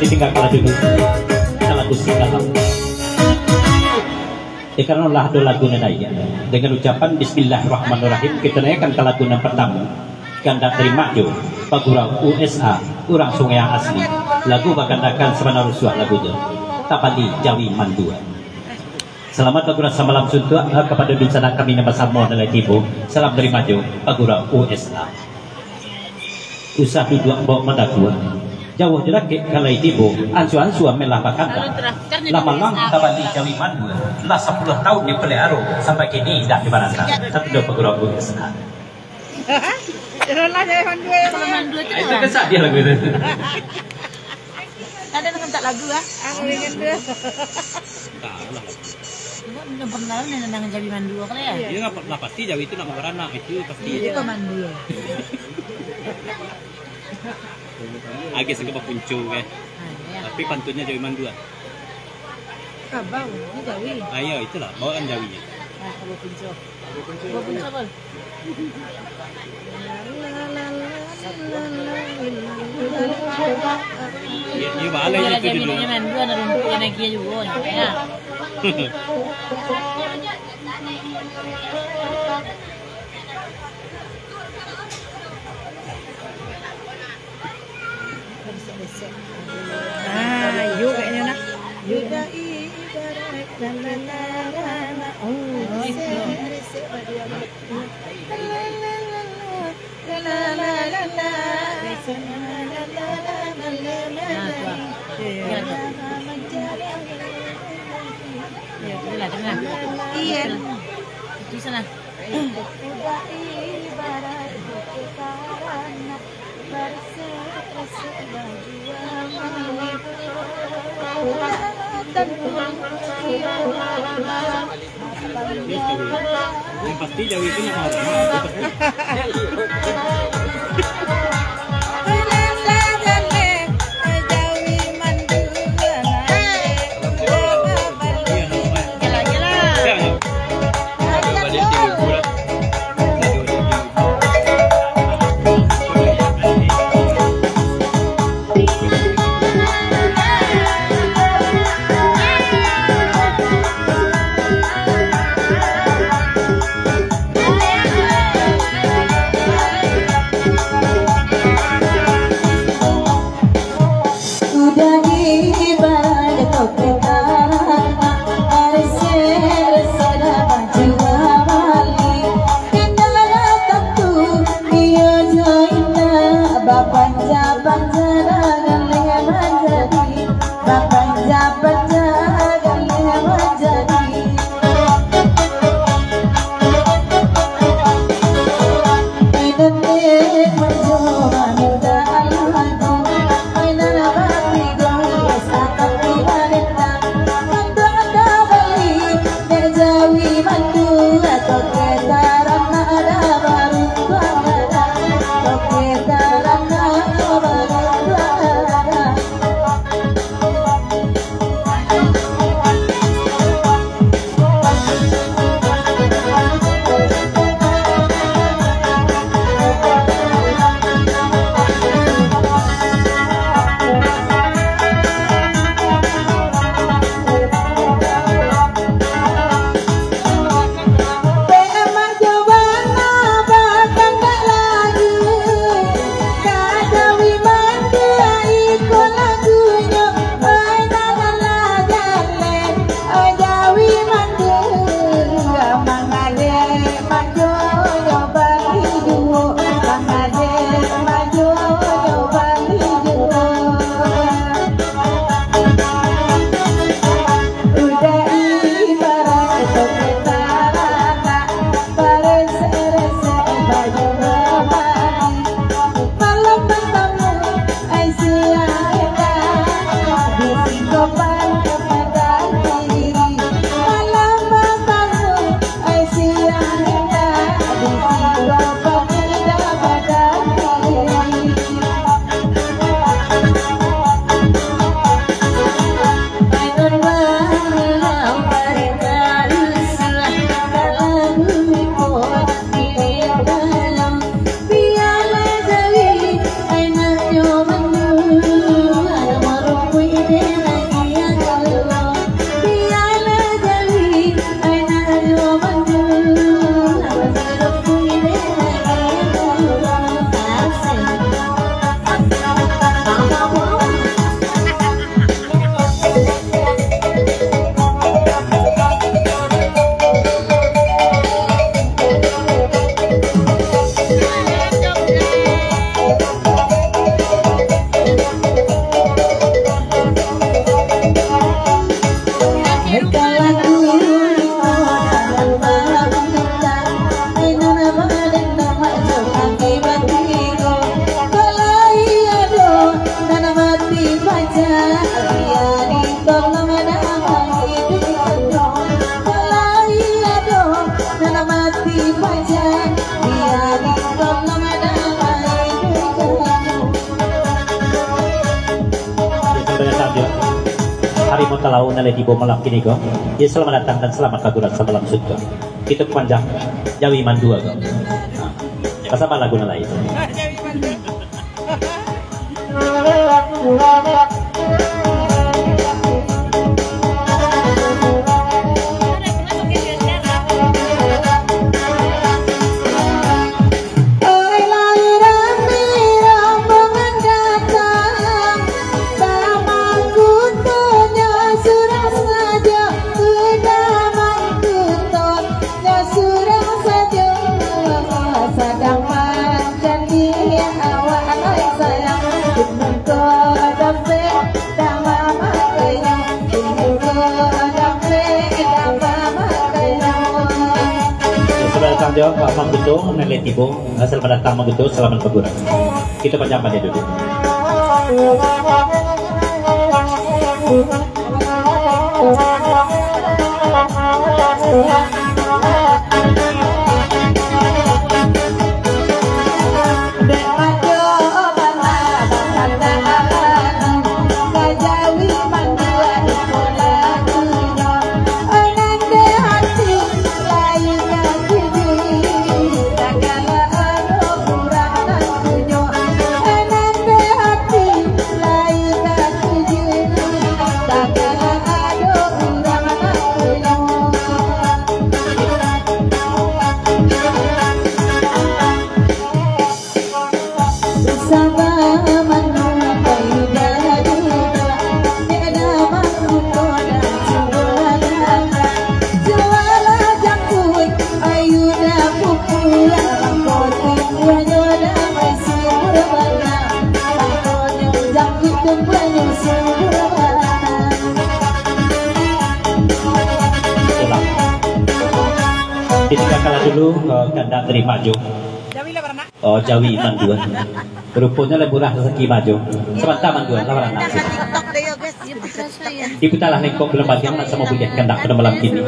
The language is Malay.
Tinggalkanlah dulu lagu singgahan. Karena lagu nenaya dengan ucapan Bismillahirrahmanirrahim kita naikkan ke lagu yang pertama. Ganda terima jo pagurang USA orang sungai yang asli lagu bakandakan sebenarnya rusuh lagu jo Tapali Jawi Mandua. Selamat pagurang samalam suntuk kepada bencana kami nama Samo dengan Tibo. Salam terima jo pagurang USA. Usah duduk bawa mendakua. Jauh jelas kalai tibo ansu-ansu melah bakanda lama-lama Tapali Jawi Mandua lah 10 tahun di pelihara sampai kini dah dibarangkan satu dua pegurau USA. Itu kesak dia lagu itu. Ada dengan tak lagu ah? Belum pernah dengan Jawi Mandua kali ya? Dia nggak pasti Jawi itu nama beranak itu pasti. Itu ke Mandua. Agak segera puncu kan. Tapi pantunnya Jawi Mandua. Kabau, ini Jawi. Ayo itulah bawaan Jawinya. Nah, kabau puncu. Kabau puncu apa? Iya balai itu dulu. Jawi Mandua ada rumput yang kia juga ya. Ah, yuk kayaknya nak. Yuda ibarat la la la la. Oh, itu. La la la la la. Iya. Itu sana. Yuda ibarat karana Yang pasti Jawi itu nama harimau talau nale tibo malam kini kok. Ya selamat datang dan selamat kaguran semalam surga. Itu panjang Jawi Mandua kok. Pasal lagu lain. Jawab Pak Mangguto, Nele Tibo, asal pada Tang Mangguto, selamat bergurau. Kita panjang pada dulu. Ketika kalah dulu kandang dari maju. Oh Jawi Mandua. Rupanya leburah rezeki maju. Sebentar Mandua lawan anak. Diputalah lengkok lembaga sama budak kandang pada malam kini.